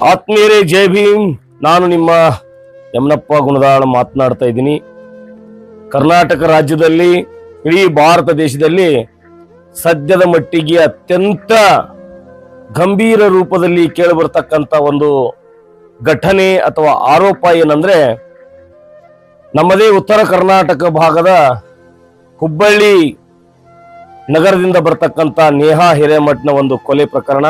ಆತ್ಮೀಯರೇ, ಜೈ ಭೀಮ್. ನಾನು ನಿಮ್ಮ ಯಮನಪ್ಪ ಗುಣದಾಳ ಮಾತನಾಡ್ತಾ ಇದ್ದೀನಿ. ಕರ್ನಾಟಕ ರಾಜ್ಯದಲ್ಲಿ, ಇಡೀ ಭಾರತ ದೇಶದಲ್ಲಿ ಸದ್ಯದ ಮಟ್ಟಿಗೆ ಅತ್ಯಂತ ಗಂಭೀರ ರೂಪದಲ್ಲಿ ಕೇಳಿಬರ್ತಕ್ಕಂಥ ಒಂದು ಘಟನೆ ಅಥವಾ ಆರೋಪ ಏನಂದ್ರೆ, ನಮ್ಮದೇ ಉತ್ತರ ಕರ್ನಾಟಕ ಭಾಗದ ಹುಬ್ಬಳ್ಳಿ ನಗರದಿಂದ ಬರ್ತಕ್ಕಂಥ ನೇಹಾ ಹಿರೇಮಠ್ನ ಒಂದು ಕೊಲೆ ಪ್ರಕರಣ.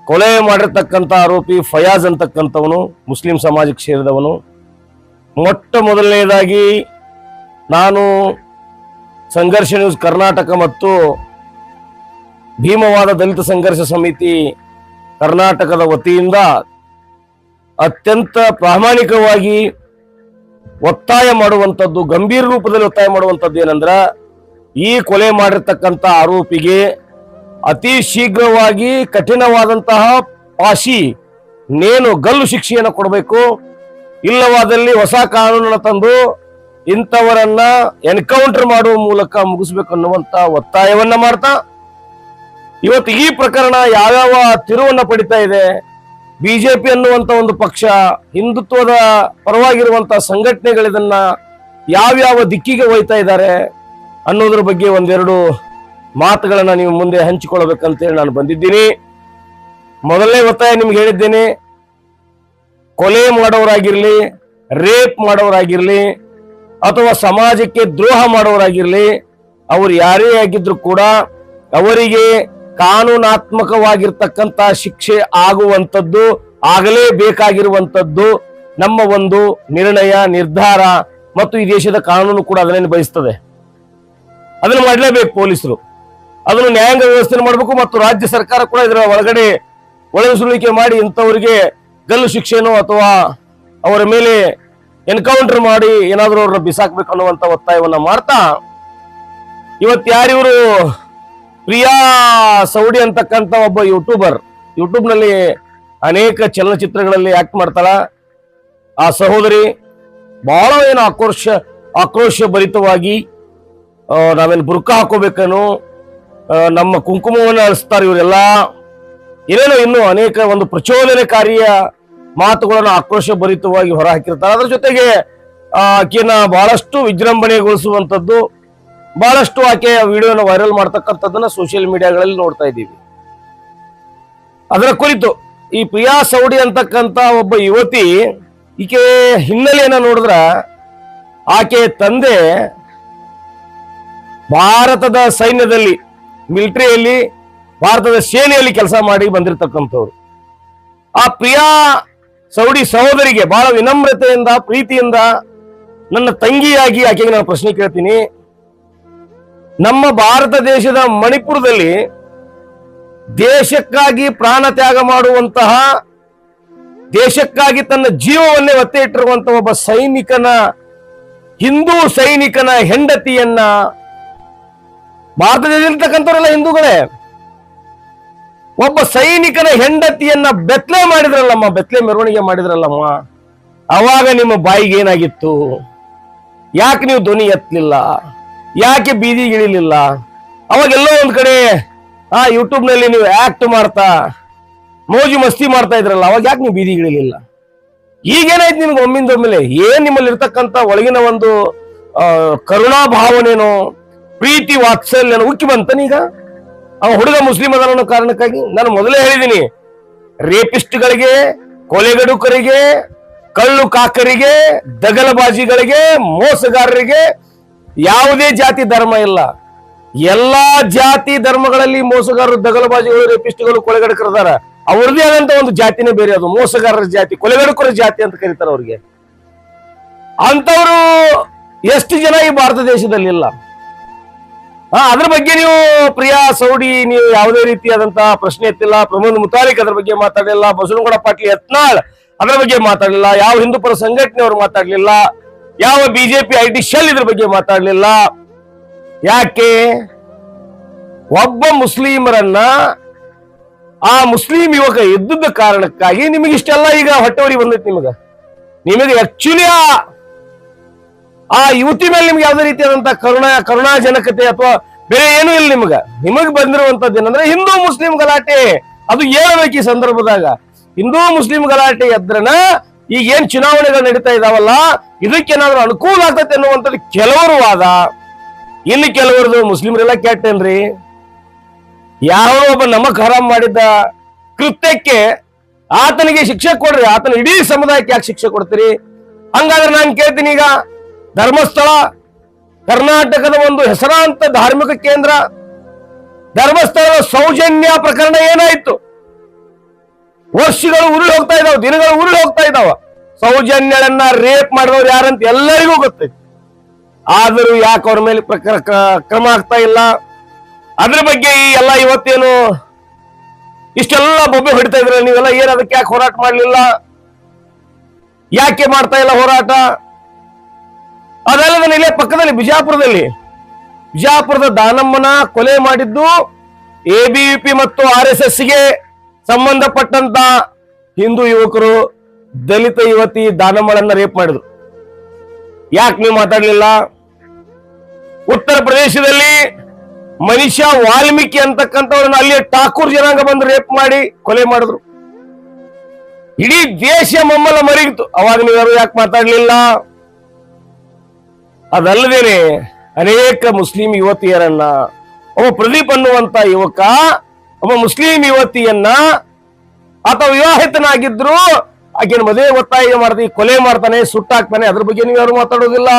ಕೊಲೆ ಮಾಡಿರ್ತಕ್ಕಂಥ ಆರೋಪಿ ಫಯಾಜ್ ಅಂತಕ್ಕಂಥವನು ಮುಸ್ಲಿಂ ಸಮಾಜಕ್ಕೆ ಸೇರಿದವನು. ಮೊಟ್ಟ ಮೊದಲನೇದಾಗಿ ನಾನು ಸಂಘರ್ಷ ನ್ಯೂಸ್ ಕರ್ನಾಟಕ ಮತ್ತು ಭೀಮವಾದ ದಲಿತ ಸಂಘರ್ಷ ಸಮಿತಿ ಕರ್ನಾಟಕದ ವತಿಯಿಂದ ಅತ್ಯಂತ ಪ್ರಾಮಾಣಿಕವಾಗಿ ಒತ್ತಾಯ ಮಾಡುವಂಥದ್ದು, ಗಂಭೀರ ರೂಪದಲ್ಲಿ ಒತ್ತಾಯ ಮಾಡುವಂಥದ್ದು ಏನಂದ್ರ, ಈ ಕೊಲೆ ಮಾಡಿರ್ತಕ್ಕಂಥ ಆರೋಪಿಗೆ ಅತಿ ಶೀಘ್ರವಾಗಿ ಕಠಿಣವಾದಂತಹ ಪಾಶಿ ನೇನು ಗಲ್ಲು ಶಿಕ್ಷೆಯನ್ನು ಕೊಡಬೇಕು. ಇಲ್ಲವಾದಲ್ಲಿ ಹೊಸ ಕಾನೂನನ್ನು ತಂದು ಇಂಥವರನ್ನ ಎನ್ಕೌಂಟರ್ ಮಾಡುವ ಮೂಲಕ ಮುಗಿಸ್ಬೇಕು ಅನ್ನುವಂತ ಒತ್ತಾಯವನ್ನ ಮಾಡ್ತಾ, ಇವತ್ತು ಈ ಪ್ರಕರಣ ಯಾವ್ಯಾವ ತಿರುವನ್ನ ಪಡಿತಾ ಇದೆ, ಬಿಜೆಪಿ ಅನ್ನುವಂತ ಒಂದು ಪಕ್ಷ, ಹಿಂದುತ್ವದ ಪರವಾಗಿರುವಂತಹ ಸಂಘಟನೆಗಳಿದನ್ನ ಯಾವ್ಯಾವ ದಿಕ್ಕಿಗೆ ಒಯ್ತಾ ಇದ್ದಾರೆ ಅನ್ನೋದ್ರ ಬಗ್ಗೆ ಒಂದೆರಡು ಮಾತುಗಳನ್ನ ನೀವು ಮುಂದೆ ಹಂಚಿಕೊಳ್ಳಬೇಕಂತೇಳಿ ನಾನು ಬಂದಿದ್ದೀನಿ. ಮೊದಲನೇ ಒತ್ತಾಯ ನಿಮ್ಗೆ ಹೇಳಿದ್ದೇನೆ, ಕೊಲೆ ಮಾಡೋರಾಗಿರ್ಲಿ, ರೇಪ್ ಮಾಡೋರಾಗಿರ್ಲಿ, ಅಥವಾ ಸಮಾಜಕ್ಕೆ ದ್ರೋಹ ಮಾಡೋರಾಗಿರ್ಲಿ, ಅವರು ಯಾರೇ ಆಗಿದ್ರು ಕೂಡ ಅವರಿಗೆ ಕಾನೂನಾತ್ಮಕವಾಗಿರ್ತಕ್ಕಂಥ ಶಿಕ್ಷೆ ಆಗುವಂಥದ್ದು, ಆಗಲೇಬೇಕಾಗಿರುವಂಥದ್ದು ನಮ್ಮ ಒಂದು ನಿರ್ಣಯ, ನಿರ್ಧಾರ ಮತ್ತು ಈ ದೇಶದ ಕಾನೂನು ಕೂಡ ಅದನ್ನೇ ಬಯಸ್ತದೆ. ಅದನ್ನು ಮಾಡಲೇಬೇಕು ಪೊಲೀಸರು, ಅದನ್ನು ನ್ಯಾಯಾಂಗ ವ್ಯವಸ್ಥೆ ಮಾಡಬೇಕು ಮತ್ತು ರಾಜ್ಯ ಸರ್ಕಾರ ಕೂಡ ಇದರ ಒಳಗಡೆ ಒಳನುಸುಳಿಕೆ ಮಾಡಿ ಇಂಥವರಿಗೆ ಗಲ್ಲು ಶಿಕ್ಷೆನೋ ಅಥವಾ ಅವರ ಮೇಲೆ ಎನ್ಕೌಂಟರ್ ಮಾಡಿ ಏನಾದರೂ ಅವ್ರನ್ನ ಬಿಸಾಕ್ಬೇಕು ಅನ್ನುವಂತ ಒತ್ತಾಯವನ್ನ ಮಾಡ್ತಾ, ಇವತ್ತು ಯಾರಿವರು ಪ್ರಿಯಾ ಸೌಡಿ ಅಂತಕ್ಕಂಥ ಒಬ್ಬ ಯೂಟ್ಯೂಬ್ ನಲ್ಲಿ ಅನೇಕ ಚಲನಚಿತ್ರಗಳಲ್ಲಿ ಆಕ್ಟ್ ಮಾಡ್ತಾಳ ಆ ಸಹೋದರಿ, ಬಹಳ ಏನು ಆಕ್ರೋಶ ಭರಿತವಾಗಿ ನಾವೇನು ಬುರ್ಕ ಹಾಕೋಬೇಕೇನು, ನಮ್ಮ ಕುಂಕುಮವನ್ನು ಅಳಿಸ್ತಾರೆ ಇವರೆಲ್ಲ, ಏನೇನೋ ಇನ್ನೂ ಅನೇಕ ಒಂದು ಪ್ರಚೋದನಕಾರಿಯ ಮಾತುಗಳನ್ನು ಆಕ್ರೋಶ ಭರಿತವಾಗಿ ಹೊರ ಹಾಕಿರ್ತಾರೆ. ಅದ್ರ ಜೊತೆಗೆ ಆಕೆಯನ್ನ ಬಹಳಷ್ಟು ವಿಜೃಂಭಣೆಗೊಳಿಸುವಂಥದ್ದು, ಬಹಳಷ್ಟು ಆಕೆಯ ವಿಡಿಯೋನ ವೈರಲ್ ಮಾಡ್ತಕ್ಕಂಥದ್ದನ್ನ ಸೋಷಿಯಲ್ ಮೀಡಿಯಾಗಳಲ್ಲಿ ನೋಡ್ತಾ ಇದ್ದೀವಿ. ಅದರ ಕುರಿತು ಈ ಪ್ರಿಯಾ ಸೌಡಿ ಅಂತಕ್ಕಂಥ ಒಬ್ಬ ಯುವತಿ, ಈಕೆ ಹಿನ್ನೆಲೆಯನ್ನ ನೋಡಿದ್ರ ಆಕೆ ತಂದೆ ಭಾರತದ ಸೈನ್ಯದಲ್ಲಿ, ಮಿಲಿಟರಿಯಲ್ಲಿ, ಭಾರತದ ಸೇನೆಯಲ್ಲಿ ಕೆಲಸ ಮಾಡಿ ಬಂದಿರತಕ್ಕಂಥವ್ರು. ಆ ಪ್ರಿಯಾ ಸೌಡಿ ಸಹೋದರಿಗೆ ಬಹಳ ವಿನಮ್ರತೆಯಿಂದ, ಪ್ರೀತಿಯಿಂದ ನನ್ನ ತಂಗಿಯಾಗಿ ಆಕೆಗೆ ನಾನು ಪ್ರಶ್ನೆ ಕೇಳ್ತೀನಿ. ನಮ್ಮ ಭಾರತ ದೇಶದ ಮಣಿಪುರದಲ್ಲಿ ದೇಶಕ್ಕಾಗಿ ಪ್ರಾಣ ತ್ಯಾಗ ಮಾಡುವಂತಹ, ದೇಶಕ್ಕಾಗಿ ತನ್ನ ಜೀವವನ್ನೇ ಒತ್ತೆ ಇಟ್ಟಿರುವಂತಹ ಒಬ್ಬ ಸೈನಿಕನ, ಹಿಂದೂ ಸೈನಿಕನ ಹೆಂಡತಿಯನ್ನ, ಭಾರತದಲ್ಲಿರ್ತಕ್ಕಂಥವರೆಲ್ಲ ಹಿಂದೂಗಳೇ, ಒಬ್ಬ ಸೈನಿಕನ ಹೆಂಡತಿಯನ್ನ ಬೆತ್ಲೆ ಮಾಡಿದ್ರಲ್ಲಮ್ಮ, ಬೆತ್ಲೆ ಮೆರವಣಿಗೆ ಮಾಡಿದ್ರಲ್ಲಮ್ಮ, ಅವಾಗ ನಿಮ್ಮ ಬಾಯಿಗೆ ಏನಾಗಿತ್ತು? ಯಾಕೆ ನೀವು ಧ್ವನಿ ಎತ್ತಲಿಲ್ಲ? ಯಾಕೆ ಬೀದಿಗಿಳಿಲಿಲ್ಲ? ಅವಾಗೆಲ್ಲೋ ಒಂದ್ ಕಡೆ ಯೂಟ್ಯೂಬ್ ನಲ್ಲಿ ನೀವು ಆಕ್ಟ್ ಮಾಡ್ತಾ ಮೋಜು ಮಸ್ತಿ ಮಾಡ್ತಾ ಇದ್ರಲ್ಲ, ಅವಾಗ ಯಾಕೆ ನೀವು ಬೀದಿಗಿಳಿಲಿಲ್ಲ? ಈಗೇನಾಯ್ತು ನಿಮ್ಗೆ ಒಮ್ಮಿಂದೊಮ್ಮೆಲೆ? ಏನ್ ನಿಮ್ಮಲ್ಲಿ ಇರ್ತಕ್ಕಂಥ ಒಳಗಿನ ಒಂದು ಕರುಣಾ ಭಾವನೆನೋ, ಪ್ರೀತಿ ವಾತ್ಸಲ್ಯನೋ ಉಕ್ಕಿ ಬಂತನೀಗ? ಅವ ಹುಡುಗ ಮುಸ್ಲಿಂ ಅದನ್ನೋ ಕಾರಣಕ್ಕಾಗಿ ನಾನು ಮೊದಲೇ ಹೇಳಿದ್ದೀನಿ, ರೇಪಿಸ್ಟ್ಗಳಿಗೆ, ಕೊಲೆಗಡುಕರಿಗೆ, ಕಳ್ಳು ಕಾಕರಿಗೆ, ದಗಲಬಾಜಿಗಳಿಗೆ, ಮೋಸಗಾರರಿಗೆ ಯಾವುದೇ ಜಾತಿ ಧರ್ಮ ಇಲ್ಲ. ಎಲ್ಲಾ ಜಾತಿ ಧರ್ಮಗಳಲ್ಲಿ ಮೋಸಗಾರರು, ದಗಲಬಾಜಿಗಳು, ರೇಪಿಸ್ಟ್ಗಳು, ಕೊಲೆಗಡುಕರಿದಾರ. ಅವ್ರದೇ ಆದಂತ ಒಂದು ಜಾತಿನೇ ಬೇರೆ, ಅದು ಮೋಸಗಾರರ ಜಾತಿ, ಕೊಲೆಗಡುಕರ ಜಾತಿ ಅಂತ ಕರೀತಾರೆ ಅವ್ರಿಗೆ. ಅಂತವರು ಎಷ್ಟು ಜನ ಈ ಭಾರತ ದೇಶದಲ್ಲಿ ಇಲ್ಲ. ಅದ್ರ ಬಗ್ಗೆ ನೀವು ಪ್ರಿಯಾ ಸೌಡಿ ನೀವು ಯಾವುದೇ ರೀತಿಯಾದಂತಹ ಪ್ರಶ್ನೆ ಎತ್ತಿಲ್ಲ. ಪ್ರಮೋದ್ ಮುತಾಲಿಕ್ ಅದ್ರ ಬಗ್ಗೆ ಮಾತಾಡಲಿಲ್ಲ. ಬಸವನಗೌಡ ಪಾಟೀಲ್ ಯತ್ನಾಳ್ ಅದ್ರ ಬಗ್ಗೆ ಮಾತಾಡಲಿಲ್ಲ. ಯಾವ ಹಿಂದೂ ಪರ ಸಂಘಟನೆಯವರು ಮಾತಾಡ್ಲಿಲ್ಲ. ಯಾವ ಬಿಜೆಪಿ ಐಟಿ ಶೆಲ್ ಇದ್ರ ಬಗ್ಗೆ ಮಾತಾಡ್ಲಿಲ್ಲ. ಯಾಕೆ? ಒಬ್ಬ ಮುಸ್ಲಿಮರನ್ನ, ಆ ಮುಸ್ಲಿಂ ಯುವಕ ಇದ್ದದ ಕಾರಣಕ್ಕಾಗಿ ನಿಮಗೆ ಇಷ್ಟೆಲ್ಲ ಈಗ ಹೊಟ್ಟೆವರಿ ಬಂದೈತಿ. ನಿಮಗೆ ಆಕ್ಚುಲಿ ಆ ಯುವತಿ ಮೇಲೆ ನಿಮ್ಗೆ ಯಾವುದೇ ರೀತಿಯಾದಂತಹ ಕರುಣಾಜನಕತೆ ಅಥವಾ ಬೇರೆ ಏನೂ ಇಲ್ಲ. ನಿಮಗ್ ಬಂದಿರುವಂತದ್ದು ಏನಂದ್ರೆ ಹಿಂದೂ ಮುಸ್ಲಿಂ ಗಲಾಟೆ, ಅದು ಹೇಳ್ಬೇಕು ಈ ಸಂದರ್ಭದಾಗ. ಹಿಂದೂ ಮುಸ್ಲಿಂ ಗಲಾಟೆ ಎದ್ರನ ಈಗ ಏನ್ ಚುನಾವಣೆಗಳು ನಡೀತಾ ಇದಾವಲ್ಲ ಇದಕ್ಕೇನಾದ್ರೂ ಅನುಕೂಲ ಆಗ್ತೈತೆ ಅನ್ನುವಂಥದ್ದು ಕೆಲವರು ವಾದ. ಇನ್ನು ಕೆಲವರದು ಮುಸ್ಲಿಮರೆಲ್ಲ ಕೆಟ್ಟೇನ್ರಿ, ಯಾವ ಒಬ್ಬ ನಮಕ್ ಹರಾಮ್ ಮಾಡಿದ್ದ ಕೃತ್ಯಕ್ಕೆ ಆತನಿಗೆ ಶಿಕ್ಷೆ ಕೊಡ್ರಿ, ಆತನ ಇಡೀ ಸಮುದಾಯಕ್ಕೆ ಯಾಕೆ ಶಿಕ್ಷೆ ಕೊಡ್ತೀರಿ? ಹಂಗಾದ್ರೆ ನಾನು ಕೇಳ್ತೀನಿ, ಈಗ ಧರ್ಮಸ್ಥಳ ಕರ್ನಾಟಕದ ಒಂದು ಹೆಸರಾಂತ ಧಾರ್ಮಿಕ ಕೇಂದ್ರ, ಧರ್ಮಸ್ಥಳದ ಸೌಜನ್ಯ ಪ್ರಕರಣ ಏನಾಯ್ತು? ವರ್ಷಗಳು ಉರುಳಿ ಹೋಗ್ತಾ ಇದಾವ, ದಿನಗಳು ಉರುಳಿ ಹೋಗ್ತಾ ಇದಾವ. ಸೌಜನ್ಯಳನ್ನ ರೇಪ್ ಮಾಡಿದವ್ರು ಯಾರಂತ ಎಲ್ಲರಿಗೂ ಗೊತ್ತೈತಿ. ಆದರೂ ಯಾಕೆ ಅವ್ರ ಮೇಲೆ ಕ್ರಮ ಆಗ್ತಾ ಇಲ್ಲ? ಅದ್ರ ಬಗ್ಗೆ ಈ ಎಲ್ಲ ಇವತ್ತೇನು ಇಷ್ಟೆಲ್ಲ ಬೊಬ್ಬೆ ಹೊಡಿತಾ ಇದ್ರ, ನೀವೆಲ್ಲ ಏನ್ ಅದಕ್ಕೆ ಯಾಕೆ ಹೋರಾಟ ಮಾಡ್ಲಿಲ್ಲ? ಯಾಕೆ ಮಾಡ್ತಾ ಇಲ್ಲ ಹೋರಾಟ? ಅದೆಲ್ಲ ಇಲ್ಲೇ ಪಕ್ಕದಲ್ಲಿ ಬಿಜಾಪುರದ ದಾನಮ್ಮನ ಕೊಲೆ ಮಾಡಿದ್ದು ಎಬಿವಿಪಿ ಮತ್ತು RSS ಗೆ ಸಂಬಂಧಪಟ್ಟಂತ ಹಿಂದೂ ಯುವಕರು ದಲಿತ ಯುವತಿ ದಾನಮ್ಮಳನ್ನ ರೇಪ್ ಮಾಡಿದ್ರು. ಯಾಕೆ ನೀವು ಮಾತಾಡ್ಲಿಲ್ಲ? ಉತ್ತರ ಪ್ರದೇಶದಲ್ಲಿ ಮನುಷ್ಯ ವಾಲ್ಮೀಕಿ ಅಂತಕ್ಕಂಥವ್ರನ್ನ ಅಲ್ಲಿ ಠಾಕೂರ್ ಜನಾಂಗ ಬಂದು ರೇಪ್ ಮಾಡಿ ಕೊಲೆ ಮಾಡಿದ್ರು. ಇಡೀ ದೇಶ ಮಮ್ಮಲ ಮರಿಗಿತು. ಅವಾಗ ನೀವ್ಯಾರು ಯಾಕೆ ಮಾತಾಡ್ಲಿಲ್ಲ? ಅದಲ್ಲದೇನೆ ಅನೇಕ ಮುಸ್ಲಿಂ ಯುವತಿಯರನ್ನ, ಒಬ್ಬ ಪ್ರದೀಪ್ ಅನ್ನುವಂತ ಯುವಕ ಒಬ್ಬ ಮುಸ್ಲಿಂ ಯುವತಿಯನ್ನ ಆತ ವಿವಾಹಿತನಾಗಿದ್ರು, ಆಕೆನ ಮದುವೆ ಒತ್ತಾಯ ಮಾಡ್ತೀವಿ, ಕೊಲೆ ಮಾಡ್ತಾನೆ, ಸುಟ್ಟಾಕ್ತಾನೆ. ಅದ್ರ ಬಗ್ಗೆ ನೀವು ಯಾರು ಮಾತಾಡೋದಿಲ್ಲ.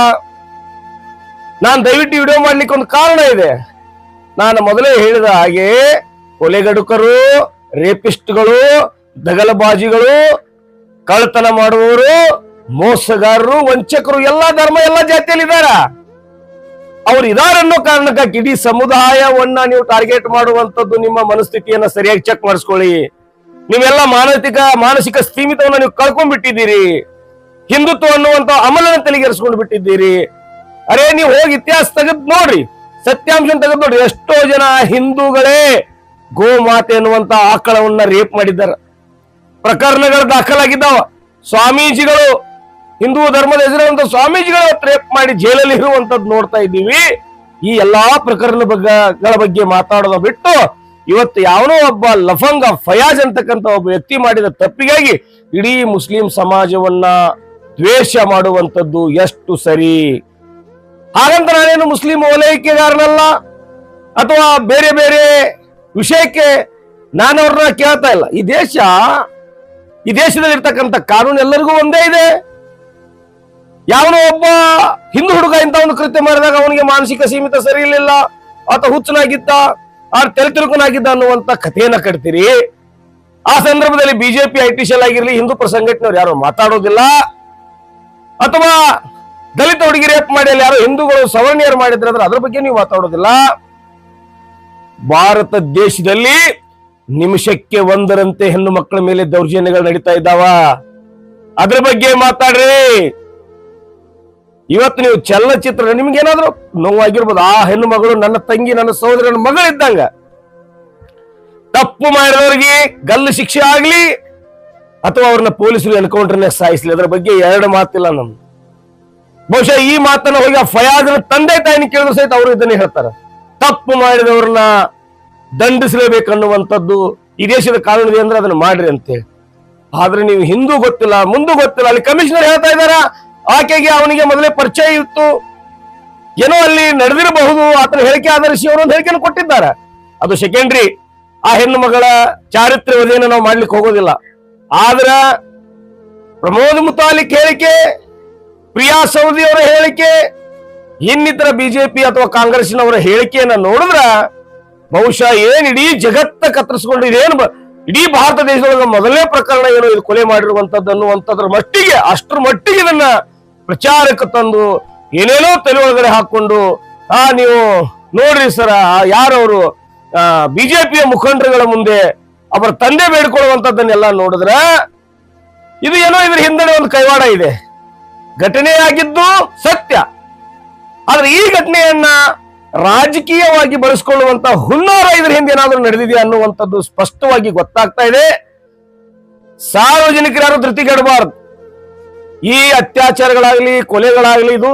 ನಾನು ದಯವಿಟ್ಟು ವಿಡಿಯೋ ಮಾಡ್ಲಿಕ್ಕೆ ಒಂದು ಕಾರಣ ಇದೆ. ನಾನು ಮೊದಲೇ ಹೇಳಿದ ಹಾಗೆ ಕೊಲೆಗಡುಕರು, ರೇಪಿಸ್ಟ್ಗಳು, ದಗಲಬಾಜಿಗಳು, ಕಳ್ಳತನ ಮಾಡುವವರು, ಮೋಸಗಾರರು, ವಂಚಕರು ಎಲ್ಲ ಧರ್ಮ ಎಲ್ಲ ಜಾತಿಯಲ್ಲಿ ಇದ್ದಾರ. ಅವ್ರು ಇದಾರನ್ನೋ ಕಾರಣಕ್ಕಾಗಿ ಇಡೀ ಸಮುದಾಯವನ್ನ ನೀವು ಟಾರ್ಗೆಟ್ ಮಾಡುವಂತದ್ದು ನಿಮ್ಮ ಮನಸ್ಥಿತಿಯನ್ನ ಸರಿಯಾಗಿ ಚೆಕ್ ಮಾಡಿಸ್ಕೊಳ್ಳಿ. ನೀವೆಲ್ಲ ಮಾನಸಿಕ ಸ್ಥೀಮಿತವನ್ನ ನೀವು ಕಳ್ಕೊಂಡ್ಬಿಟ್ಟಿದ್ದೀರಿ. ಹಿಂದುತ್ವ ಅನ್ನುವಂತ ಅಮಲನ ತಲೆಗೆರೆಸ್ಕೊಂಡು ಬಿಟ್ಟಿದ್ದೀರಿ. ಅರೇ ನೀವು ಹೋಗಿ ಇತಿಹಾಸ ತೆಗೆದು ನೋಡ್ರಿ, ಸತ್ಯಾಂಶ ತೆಗೆದು ನೋಡ್ರಿ. ಎಷ್ಟೋ ಜನ ಹಿಂದೂಗಳೇ ಗೋಮಾತೆ ಅನ್ನುವಂತ ಆಕಳವನ್ನ ರೇಪ್ ಮಾಡಿದ್ದಾರೆ. ಪ್ರಕರಣಗಳು ದಾಖಲಾಗಿದ್ದಾವ. ಸ್ವಾಮೀಜಿಗಳು, ಹಿಂದೂ ಧರ್ಮದ ಹೆಸರಿರುವಂತ ಸ್ವಾಮೀಜಿಗಳು ರೇಪ್ ಮಾಡಿ ಜೈಲಲ್ಲಿ ಇರುವಂತದ್ದು ನೋಡ್ತಾ ಇದ್ದೀವಿ. ಈ ಎಲ್ಲಾ ಪ್ರಕರಣಗಳ ಬಗ್ಗೆ ಮಾತಾಡೋದ ಬಿಟ್ಟು ಇವತ್ತು ಯಾವನೋ ಒಬ್ಬ ಲಫಂಗ ಫಯಾಜ್ ಅಂತಕ್ಕಂಥ ಒಬ್ಬ ವ್ಯಕ್ತಿ ಮಾಡಿದ ತಪ್ಪಿಗಾಗಿ ಇಡೀ ಮುಸ್ಲಿಂ ಸಮಾಜವನ್ನ ದ್ವೇಷ ಮಾಡುವಂತದ್ದು ಎಷ್ಟು ಸರಿ? ಹಾಗಂತ ನಾನೇನು ಮುಸ್ಲಿಂ ಓಲೈಕೆಗಾರನಲ್ಲ ಅಥವಾ ಬೇರೆ ಬೇರೆ ವಿಷಯಕ್ಕೆ ನಾನು ಅವ್ರನ್ನ ಕೇಳ್ತಾ ಇಲ್ಲ. ಈ ದೇಶದಲ್ಲಿ ಇರ್ತಕ್ಕಂಥ ಕಾನೂನು ಎಲ್ಲರಿಗೂ ಒಂದೇ ಇದೆ. ಯಾವನೋ ಒಬ್ಬ ಹಿಂದೂ ಹುಡುಗ ಇಂತ ಒಂದು ಕೃತ್ಯ ಮಾಡಿದಾಗ ಅವನಿಗೆ ಮಾನಸಿಕ ಸೀಮಿತ ಸರಿ ಇರಲಿಲ್ಲ, ಆತ ಹುಚ್ಚನಾಗಿದ್ದ, ತೆಲುಕನಾಗಿದ್ದ ಅನ್ನುವಂತ ಕಥೆಯನ್ನ ಕಟ್ತೀರಿ. ಆ ಸಂದರ್ಭದಲ್ಲಿ ಬಿಜೆಪಿ IT ಸೆಲ್ ಆಗಿರ್ಲಿ, ಹಿಂದೂ ಸಂಘಟನೆಯವ್ರು ಯಾರು ಮಾತಾಡೋದಿಲ್ಲ. ಅಥವಾ ದಲಿತ ಹುಡುಗಿ ರೇಪ್ ಮಾಡಿ ಅಲ್ಲಿ ಯಾರೋ ಹಿಂದೂಗಳು ಸವರ್ಣೀಯರು ಮಾಡಿದ್ರೆ ಅದ್ರ ಬಗ್ಗೆ ನೀವು ಮಾತಾಡೋದಿಲ್ಲ. ಭಾರತ ದೇಶದಲ್ಲಿ ನಿಮಿಷಕ್ಕೆ ಒಂದರಂತೆ ಹೆಣ್ಣು ಮಕ್ಕಳ ಮೇಲೆ ದೌರ್ಜನ್ಯಗಳು ನಡೀತಾ ಇದ್ದಾವ. ಅದ್ರ ಬಗ್ಗೆ ಮಾತಾಡ್ರಿ. ಇವತ್ತು ನೀವು ಚಲನಚಿತ್ರ ನಿಮ್ಗೇನಾದ್ರೂ ನೋವಾಗಿರ್ಬೋದು, ಆ ಹೆಣ್ಣು ಮಗಳು ನನ್ನ ತಂಗಿ, ನನ್ನ ಸಹೋದರನ ಮಗಳಿದ್ದಂಗ. ತಪ್ಪು ಮಾಡಿದವರಿಗೆ ಗಲ್ಲು ಶಿಕ್ಷೆ ಆಗ್ಲಿ ಅಥವಾ ಅವ್ರನ್ನ ಪೊಲೀಸರು ಎನ್ಕೌಂಟರ್ನ ಸಾಯಿಸ್ಲಿ, ಅದರ ಬಗ್ಗೆ ಎರಡು ಮಾತಿಲ್ಲ ನಮ್ದು. ಬಹುಶಃ ಈ ಮಾತನ್ನ ಹೋಗಿ ಫಯಾಜ್ನ ತಂದೆ ತಾಯಿನ ಕೇಳಿದ್ರು ಸಹಿತ ಅವರು ಇದನ್ನೇ ಹೇಳ್ತಾರೆ. ತಪ್ಪು ಮಾಡಿದವ್ರನ್ನ ದಂಡಿಸಲೇಬೇಕನ್ನುವಂಥದ್ದು ಈ ದೇಶದ ಕಾನೂನು ಇದೆ ಅಂದ್ರೆ ಅದನ್ನ ಮಾಡ್ರಿ ಅಂತೇಳಿ. ಆದ್ರೆ ನೀವು ಹಿಂದೂ ಗೊತ್ತಿಲ್ಲ, ಮುಂದೂ ಗೊತ್ತಿಲ್ಲ. ಅಲ್ಲಿ ಕಮಿಷನರ್ ಹೇಳ್ತಾ ಇದಾರ, ಆಕೆಗೆ ಅವನಿಗೆ ಮೊದಲೇ ಪರಿಚಯ ಇತ್ತು, ಏನೋ ಅಲ್ಲಿ ನಡೆದಿರಬಹುದು, ಆತನ ಹೇಳಿಕೆ ಆಧರಿಸಿ ಅವರು ಒಂದು ಹೇಳಿಕೆಯನ್ನು ಕೊಟ್ಟಿದ್ದಾರೆ. ಅದು ಸೆಕೆಂಡ್ರಿ. ಆ ಹೆಣ್ಣು ಮಗಳ ಚಾರಿತ್ರ್ಯ ವಧೆಯನ್ನು ನಾವು ಮಾಡ್ಲಿಕ್ಕೆ ಹೋಗೋದಿಲ್ಲ. ಆದ್ರ ಪ್ರಮೋದ್ ಮುತಾಲಿಕ್ ಹೇಳಿಕೆ, ಪ್ರಿಯಾ ಸೌದಿ ಅವರ ಹೇಳಿಕೆ, ಇನ್ನಿತರ ಬಿಜೆಪಿ ಅಥವಾ ಕಾಂಗ್ರೆಸ್ನವರ ಹೇಳಿಕೆಯನ್ನ ನೋಡಿದ್ರ ಬಹುಶಃ ಇಡೀ ಜಗತ್ತ ಕತ್ತರಿಸಿಕೊಂಡು ಇಡೀ ಭಾರತ ದೇಶದೊಳಗ ಮೊದಲನೇ ಪ್ರಕರಣ ಏನೋ ಇದು ಕೊಲೆ ಮಾಡಿರುವಂತದ್ದು ಅನ್ನುವಂಥದ್ರ ಮಟ್ಟಿಗೆ, ಅಷ್ಟರ ಮಟ್ಟಿಗೆ ಇದನ್ನ ಪ್ರಚಾರಕ್ಕೆ ತಂದು ಏನೇನೋ ತಲೆ ಒಳಗಡೆ ಹಾಕೊಂಡು ನೀವು ನೋಡ್ರಿ ಸರ, ಯಾರವರು ಬಿಜೆಪಿಯ ಮುಖಂಡರುಗಳ ಮುಂದೆ ಅವರ ತಂದೆ ಬೇಡ್ಕೊಳ್ಳುವಂತದ್ದನ್ನೆಲ್ಲ ನೋಡಿದ್ರ ಇದು ಏನೋ ಇದ್ರ ಹಿಂದೆ ಒಂದು ಕೈವಾಡ ಇದೆ. ಘಟನೆಯಾಗಿದ್ದು ಸತ್ಯ, ಆದ್ರೆ ಈ ಘಟನೆಯನ್ನ ರಾಜಕೀಯವಾಗಿ ಬಳಸಿಕೊಳ್ಳುವಂತ ಹುನ್ನಾರ ಇದ್ರ ಹಿಂದೆ ಏನಾದ್ರೂ ನಡೆದಿದೆಯಾ ಅನ್ನುವಂಥದ್ದು ಸ್ಪಷ್ಟವಾಗಿ ಗೊತ್ತಾಗ್ತಾ ಇದೆ. ಸಾರ್ವಜನಿಕರು ಯಾರು ಧೃತಿಗೆಡಬಾರದು. ಈ ಅತ್ಯಾಚಾರಗಳಾಗ್ಲಿ, ಕೊಲೆಗಳಾಗ್ಲಿ ಇದು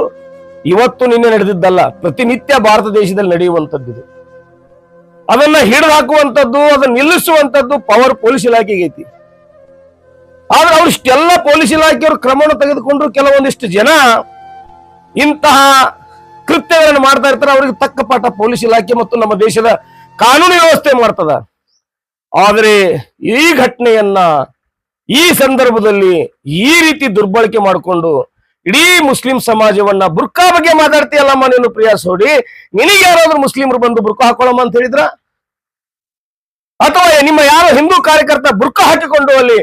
ಇವತ್ತು ನಿನ್ನೆ ನಡೆದಿದ್ದಲ್ಲ, ಪ್ರತಿನಿತ್ಯ ಭಾರತ ದೇಶದಲ್ಲಿ ನಡೆಯುವಂಥದ್ದು ಇದು. ಅದನ್ನ ಹಿಡಿದು ಹಾಕುವಂಥದ್ದು, ಅದನ್ನ ನಿಲ್ಲಿಸುವಂಥದ್ದು ಪವರ್ ಪೊಲೀಸ್ ಇಲಾಖೆಗೆ ಐತಿ. ಆದ್ರೆ ಅವ್ರಿಷ್ಟೆಲ್ಲ ಪೊಲೀಸ್ ಇಲಾಖೆಯವರು ಕ್ರಮವನ್ನು ತೆಗೆದುಕೊಂಡ್ರು. ಕೆಲವೊಂದಿಷ್ಟು ಜನ ಇಂತಹ ಕೃತ್ಯಗಳನ್ನು ಮಾಡ್ತಾ ಇರ್ತಾರೆ. ಅವರಿಗೆ ತಕ್ಕ ಪಾಠ ಪೊಲೀಸ್ ಇಲಾಖೆ ಮತ್ತು ನಮ್ಮ ದೇಶದ ಕಾನೂನು ವ್ಯವಸ್ಥೆ ಮಾಡ್ತದ. ಆದರೆ ಈ ಘಟನೆಯನ್ನ ಈ ಸಂದರ್ಭದಲ್ಲಿ ಈ ರೀತಿ ದುರ್ಬಳಕೆ ಮಾಡಿಕೊಂಡು ಇಡೀ ಮುಸ್ಲಿಂ ಸಮಾಜವನ್ನ ಬುರ್ಕಾ ಬಗ್ಗೆ ಮಾತಾಡ್ತೀಯಲ್ಲಮ್ಮ ನೀನು ಪ್ರಿಯಾ ಸೋಡಿ. ನಿನಗೆ ಯಾರಾದ್ರೂ ಮುಸ್ಲಿಮರು ಬಂದು ಬುರ್ಕಾ ಹಾಕೊಳ್ಳಮ್ಮ ಅಂತ ಹೇಳಿದ್ರ? ಅಥವಾ ನಿಮ್ಮ ಯಾರೋ ಹಿಂದೂ ಕಾರ್ಯಕರ್ತ ಬುರ್ಕಾ ಹಾಕಿಕೊಂಡು ಅಲ್ಲಿ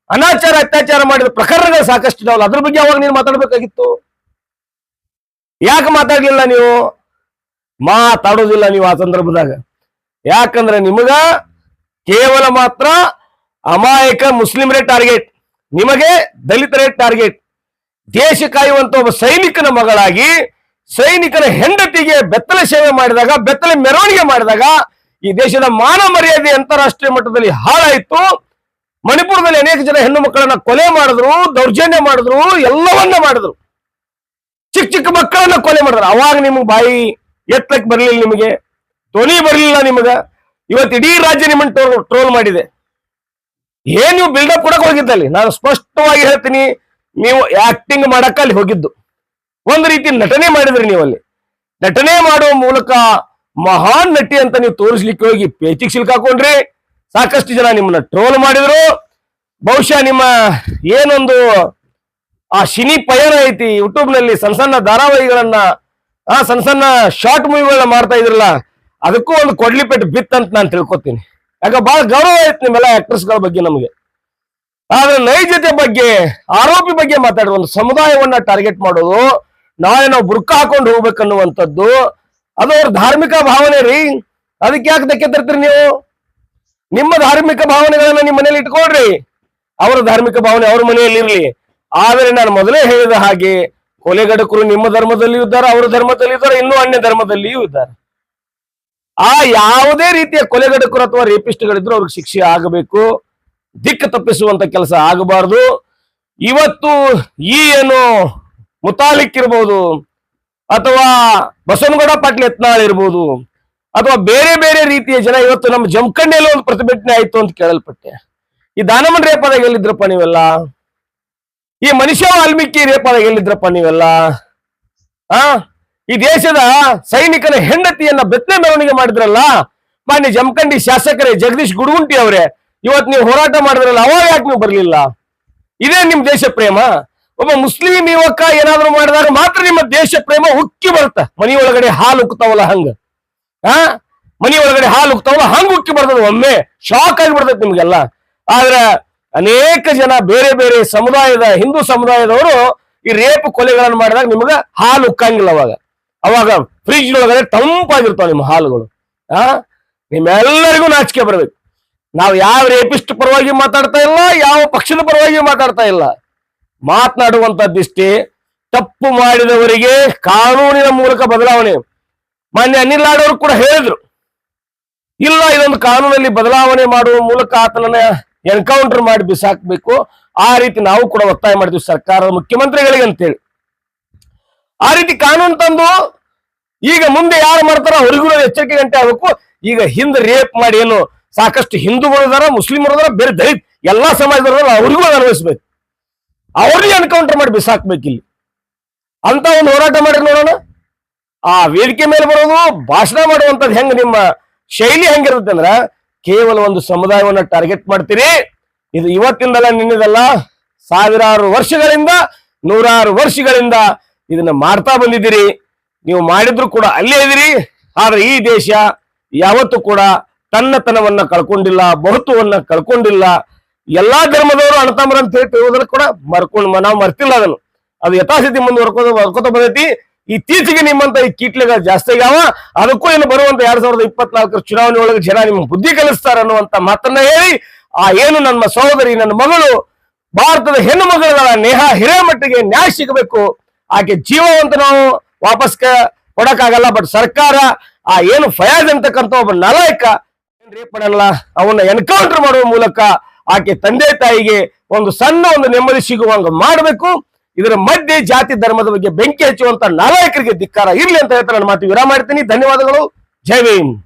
ಅನಾಚಾರ ಅತ್ಯಾಚಾರ ಮಾಡಿದ ಪ್ರಕರಣಗಳು ಸಾಕಷ್ಟು ಇದಾವಲ್ಲ, ಅದ್ರ ಬಗ್ಗೆ ಅವಾಗ ನೀನು ಮಾತಾಡ್ಬೇಕಾಗಿತ್ತು. ಯಾಕೆ ಮಾತಾಡ್ಲಿಲ್ಲ ನೀವು? ಮಾತಾಡೋದಿಲ್ಲ ನೀವು ಆ ಸಂದರ್ಭದಾಗ. ಯಾಕಂದ್ರೆ ನಿಮಗ ಕೇವಲ ಮಾತ್ರ ಅಮಾಯಕ ಮುಸ್ಲಿಮರೇ ಟಾರ್ಗೆಟ್, ನಿಮಗೆ ದಲಿತರೇ ಟಾರ್ಗೆಟ್. ದೇಶ ಕಾಯುವಂತ ಒಬ್ಬ ಸೈನಿಕನ ಮಗಳಾಗಿ ಸೈನಿಕನ ಹೆಂಡತಿಗೆ ಬೆತ್ತಲೆ ಸೇವೆ ಮಾಡಿದಾಗ, ಬೆತ್ತಲೆ ಮೆರವಣಿಗೆ ಮಾಡಿದಾಗ ಈ ದೇಶದ ಮಾನ ಮರ್ಯಾದೆ ಅಂತಾರಾಷ್ಟ್ರೀಯ ಮಟ್ಟದಲ್ಲಿ ಹಾಳಾಯಿತು. ಮಣಿಪುರದಲ್ಲಿ ಅನೇಕ ಜನ ಹೆಣ್ಣು ಮಕ್ಕಳನ್ನ ಕೊಲೆ ಮಾಡಿದ್ರು, ದೌರ್ಜನ್ಯ ಮಾಡಿದ್ರು, ಎಲ್ಲವನ್ನ ಮಾಡಿದ್ರು. ಚಿಕ್ಕ ಚಿಕ್ಕ ಮಕ್ಕಳನ್ನ ಕೊಲೆ ಮಾಡಿದ್ರು. ಅವಾಗ ನಿಮ್ಗೆ ಬಾಯಿ ಎತ್ತಕ್ಕೆ ಬರ್ಲಿಲ್ಲ, ನಿಮಗೆ ಧ್ವನಿ ಬರ್ಲಿಲ್ಲ ನಿಮಗ. ಇವತ್ತು ಇಡೀ ರಾಜ್ಯ ನಿಮ್ಮನ್ನು ಟ್ರೋಲ್ ಮಾಡಿದೆ. ಏನ್ ನೀವು ಬಿಲ್ಡಪ್ ಕೊಡಕ್ ಹೋಗಿದ್ದಲ್ಲಿ, ನಾನು ಸ್ಪಷ್ಟವಾಗಿ ಹೇಳ್ತೀನಿ, ನೀವು ಆಕ್ಟಿಂಗ್ ಮಾಡಕ್ಕ ಅಲ್ಲಿ ಹೋಗಿದ್ದು. ಒಂದು ರೀತಿ ನಟನೆ ಮಾಡಿದ್ರಿ ನೀವು. ಅಲ್ಲಿ ನಟನೆ ಮಾಡುವ ಮೂಲಕ ಮಹಾನ್ ನಟಿ ಅಂತ ನೀವು ತೋರಿಸ್ಲಿಕ್ಕೆ ಹೋಗಿ ಪೇಚಿಗೆ ಸಿಲ್ಕಾಕೊಂಡ್ರಿ. ಸಾಕಷ್ಟು ಜನ ನಿಮ್ಮನ್ನ ಟ್ರೋಲ್ ಮಾಡಿದ್ರು. ಬಹುಶಃ ನಿಮ್ಮ ಏನೊಂದು ಆ ಶಿನಿ ಪಯಣ ಐತಿ ಯೂಟ್ಯೂಬ್ ನಲ್ಲಿ, ಸಣ್ಣ ಸಣ್ಣ ಧಾರಾವಾಹಿಗಳನ್ನ, ಸಣ್ಣ ಸಣ್ಣ ಶಾರ್ಟ್ ಮೂವಿಗಳನ್ನ ಮಾಡ್ತಾ ಇದ್ರಲ್ಲ, ಅದಕ್ಕೂ ಒಂದು ಕೊಡ್ಲಿಪೆಟ್ಟು ಬಿತ್ ಅಂತ ನಾನು ತಿಳ್ಕೊತೀನಿ. ಯಾಕ ಬಹಳ ಗೌರವ ಐತಿ ನಿಮ್ಮೆಲ್ಲ ಆಕ್ಟರ್ಸ್ಗಳ ಬಗ್ಗೆ ನಮಗೆ. ಆದ್ರೆ ನೈಜತೆ ಬಗ್ಗೆ, ಆರೋಪಿ ಬಗ್ಗೆ ಮಾತಾಡುವ ಒಂದು ಸಮುದಾಯವನ್ನ ಟಾರ್ಗೆಟ್ ಮಾಡೋದು, ನಾಳೆ ನಾವು ಬುರ್ಕ ಹಾಕೊಂಡು ಹೋಗ್ಬೇಕನ್ನುವಂಥದ್ದು, ಅದು ಅವ್ರ ಧಾರ್ಮಿಕ ಭಾವನೆ ರೀ. ಅದಕ್ಕೆ ಯಾಕೆ ಧಕ್ಕೆ ತರ್ತೀರಿ ನೀವು? ನಿಮ್ಮ ಧಾರ್ಮಿಕ ಭಾವನೆಗಳನ್ನ ನಿಮ್ಮ ಮನೇಲಿ ಇಟ್ಕೊಳ್ರಿ, ಅವರ ಧಾರ್ಮಿಕ ಭಾವನೆ ಅವ್ರ ಮನೆಯಲ್ಲಿ ಇರ್ಲಿ. ಆದರೆ ನಾನು ಮೊದಲೇ ಹೇಳಿದ ಹಾಗೆ ಕೊಲೆಗಡಕರು ನಿಮ್ಮ ಧರ್ಮದಲ್ಲಿಯೂ ಇದ್ದಾರೆ, ಅವರ ಧರ್ಮದಲ್ಲಿ ಇದ್ದಾರೆ, ಇನ್ನೂ ಅನ್ಯ ಧರ್ಮದಲ್ಲಿಯೂ ಇದ್ದಾರೆ. ಆ ಯಾವುದೇ ರೀತಿಯ ಕೊಲೆಗಡಕರು ಅಥವಾ ರೇಪಿಸ್ಟ್ಗಳಿದ್ರು ಅವ್ರಿಗೆ ಶಿಕ್ಷೆ ಆಗಬೇಕು. ದಿಕ್ಕು ತಪ್ಪಿಸುವಂತ ಕೆಲಸ ಆಗಬಾರ್ದು. ಇವತ್ತು ಈ ಏನು ಮುತಾಲಿಕ್ ಇರ್ಬೋದು, ಅಥವಾ ಬಸವನಗೌಡ ಪಾಟೀಲ್ ಯತ್ನಾಳ್ ಇರ್ಬೋದು, ಅಥವಾ ಬೇರೆ ಬೇರೆ ರೀತಿಯ ಜನ ಇವತ್ತು ನಮ್ಮ ಜಮಖಂಡಿಯಲ್ಲಿ ಒಂದು ಪ್ರತಿಭಟನೆ ಆಯ್ತು ಅಂತ ಕೇಳಲ್ಪಟ್ಟೆ. ಈ ದಾನಮನ್ ರೇಪಾದಾಗ ಎಲ್ಲಿದ್ರಪ್ಪ ನೀವೆಲ್ಲ? ಈ ಮನುಷ್ಯ ವಾಲ್ಮೀಕಿ ರೇಪಾದಾಗ ಎಲ್ಲಿದ್ರಪ್ಪ ನೀವೆಲ್ಲ? ಈ ದೇಶದ ಸೈನಿಕನ ಹೆಂಡತಿಯನ್ನ ಬೆತ್ತಲೆ ಮೆರವಣಿಗೆ ಮಾಡಿದ್ರಲ್ಲ ಮಾನ್ಯ ಜಮಖಂಡಿ ಶಾಸಕರೇ ಜಗದೀಶ್ ಗುಡಗುಂಟಿ ಅವರೇ, ಇವತ್ತು ನೀವು ಹೋರಾಟ ಮಾಡಿದ್ರಲ್ಲ, ಅವಾಗ ಯಾಕೆ ನೀವು ಬರ್ಲಿಲ್ಲ? ಇದೇ ನಿಮ್ ದೇಶ ಪ್ರೇಮ? ಒಬ್ಬ ಮುಸ್ಲಿಂ ಯುವಕ ಏನಾದ್ರು ಮಾಡಿದಾಗ ಮಾತ್ರ ನಿಮ್ಮ ದೇಶ ಪ್ರೇಮ ಉಕ್ಕಿ ಬರುತ್ತ. ಮನಿ ಒಳಗಡೆ ಹಾಲು ಉಕ್ತಾವಲ್ಲ ಹಂಗ, ಮನಿ ಒಳಗಡೆ ಹಾಲು ಉಕ್ತಾವಲ್ಲ ಹಂಗ ಉಕ್ಕಿ ಬರ್ತದ. ಒಮ್ಮೆ ಶಾಕ್ ಆಗಿ ಬರ್ತೈತಿ ನಿಮ್ಗೆಲ್ಲ. ಆದ್ರೆ ಅನೇಕ ಜನ ಬೇರೆ ಬೇರೆ ಸಮುದಾಯದ, ಹಿಂದೂ ಸಮುದಾಯದವರು ಈ ರೇಪ್ ಕೊಲೆಗಳನ್ನು ಮಾಡಿದಾಗ ನಿಮ್ಗ ಹಾಲು ಉಕ್ಕಂಗಿಲ್ಲ. ಅವಾಗ ಫ್ರಿಜ್ ಒಳಗಡೆ ತಂಪಾಗಿರ್ತಾವ ನಿಮ್ಮ ಹಾಲುಗಳು. ನಿಮ್ಮೆಲ್ಲರಿಗೂ ನಾಚಿಕೆ ಬರ್ಬೇಕು. ನಾವು ಯಾವ ರೇಪಿಸ್ಟ್ ಪರವಾಗಿ ಮಾತಾಡ್ತಾ ಇಲ್ಲ, ಯಾವ ಪಕ್ಷದ ಪರವಾಗಿ ಮಾತಾಡ್ತಾ ಇಲ್ಲ. ಮಾತನಾಡುವಂತದ್ದಿಷ್ಟೇ, ತಪ್ಪು ಮಾಡಿದವರಿಗೆ ಕಾನೂನಿನ ಮೂಲಕ ಬದಲಾವಣೆ. ಮಾನ್ಯ ಅನಿಲ್ ಲಾಡ್ ಕೂಡ ಹೇಳಿದ್ರು, ಇಲ್ಲ ಇದೊಂದು ಕಾನೂನಲ್ಲಿ ಬದಲಾವಣೆ ಮಾಡುವ ಮೂಲಕ ಆತನನ್ನ ಎನ್ಕೌಂಟರ್ ಮಾಡಿ ಬಿಸಾಕ್ಬೇಕು. ಆ ರೀತಿ ನಾವು ಕೂಡ ಒತ್ತಾಯ ಮಾಡ್ತೀವಿ ಸರ್ಕಾರದ ಮುಖ್ಯಮಂತ್ರಿಗಳಿಗೆ ಅಂತೇಳಿ. ಆ ರೀತಿ ಕಾನೂನು ತಂದು ಈಗ ಮುಂದೆ ಯಾರು ಮಾಡ್ತಾರ ಅವ್ರಿಗೂ ಎಚ್ಚರಿಕೆ ಗಂಟೆ ಆಗಬೇಕು. ಈಗ ಹಿಂದೆ ರೇಪ್ ಮಾಡಿ ಏನು ಸಾಕಷ್ಟು ಹಿಂದೂಗಳು ಇದಾರ, ಮುಸ್ಲಿಮರು ಇದಾರ, ಬೇರೆ ದಲಿತ ಎಲ್ಲಾ ಸಮಾಜದವರು ಅವ್ರಿಗೂ ಅನ್ವಯಿಸ್ಬೇಕು. ಅವ್ರಿಗೆ ಎನ್ಕೌಂಟರ್ ಮಾಡಿ ಬಿಸಾಕ್ಬೇಕು. ಇಲ್ಲಿ ಅಂತ ಒಂದು ಹೋರಾಟ ಮಾಡಿ ನೋಡೋಣ. ಆ ವೇದಿಕೆ ಮೇಲೆ ಬರೋದು, ಭಾಷಣ ಮಾಡುವಂತದ್ದು ಹೆಂಗ್, ನಿಮ್ಮ ಶೈಲಿ ಹೆಂಗಿರುತ್ತೆ ಅಂದ್ರ ಕೇವಲ ಒಂದು ಸಮುದಾಯವನ್ನ ಟಾರ್ಗೆಟ್ ಮಾಡ್ತೀರಿ. ಇದು ಇವತ್ತಿಂದಲ್ಲ, ನಿನ್ನೆದಲ್ಲ, ಸಾವಿರಾರು ವರ್ಷಗಳಿಂದ, ನೂರಾರು ವರ್ಷಗಳಿಂದ ಇದನ್ನ ಮಾಡ್ತಾ ಬಂದಿದ್ದೀರಿ. ನೀವು ಮಾಡಿದ್ರು ಕೂಡ ಅಲ್ಲೇ ಇದ್ದೀರಿ. ಆದ್ರೆ ಈ ದೇಶ ಯಾವತ್ತೂ ಕೂಡ ತನ್ನತನವನ್ನ ಕಳ್ಕೊಂಡಿಲ್ಲ, ಬಹುತ್ವವನ್ನ ಕಳ್ಕೊಂಡಿಲ್ಲ. ಎಲ್ಲಾ ಧರ್ಮದವರು ಅಣತಂಬರ ಅಂತ ಹೇಳಿ ಕೂಡ ನಾವು ಮರ್ತಿಲ್ಲ. ಅದು ಯಥಾಸ್ಥಿತಿ ವರ್ಕೋತ ಬಂದೈತಿ. ಇತ್ತೀಚೆಗೆ ನಿಮ್ಮಂತ ಈ ಕೀಟ್ಲೆಗಳು ಜಾಸ್ತಿ ಆಗ್ಯಾವ. ಅದಕ್ಕೂ ಇನ್ನು ಬರುವಂತ 2024 ಚುನಾವಣೆ ಒಳಗೆ ಜನ ನಿಮ್ಮ ಬುದ್ಧಿ ಕಲಿಸ್ತಾರ ಅನ್ನುವಂತ ಮಾತನ್ನ ಹೇಳಿ, ಆ ಏನು ನನ್ನ ಸಹೋದರಿ, ನನ್ನ ಮಗಳು, ಭಾರತದ ಹೆಣ್ಣು ಮಗಳ ನೇಹಾ ಹಿರೇಮಟ್ಟಿಗೆ ನ್ಯಾಯ ಸಿಗಬೇಕು. ಆಕೆ ಜೀವವಂತ ನಾವು ವಾಪಸ್ ಕೊಡಕ್ಕಾಗಲ್ಲ. ಬಟ್ ಸರ್ಕಾರ ಆ ಏನು ಫಯಾಜ್ ಅಂತಕ್ಕಂಥ ಒಬ್ಬ ನಾಲಾಯಕ ರೇಪ್ ಮಾಡಲ್ಲ, ಅವನ್ನ ಎನ್ಕೌಂಟರ್ ಮಾಡುವ ಮೂಲಕ ಆಕೆ ತಂದೆ ತಾಯಿಗೆ ಒಂದು ಸಣ್ಣ ಒಂದು ನೆಮ್ಮದಿ ಸಿಗುವಂಗ ಮಾಡಬೇಕು. ಇದರ ಮಧ್ಯೆ ಜಾತಿ ಧರ್ಮದ ಬಗ್ಗೆ ಬೆಂಕಿ ಹಚ್ಚುವಂತ ನಾಲಾಯಕರಿಗೆ ಧಿಕ್ಕಾರ ಇರ್ಲಿ ಅಂತ ಹೇಳ್ತಾರೆ. ನನ್ನ ಮಾತು ವಿರಾಮ ಮಾಡ್ತೀನಿ. ಧನ್ಯವಾದಗಳು. ಜೈ ಭೀಮ್.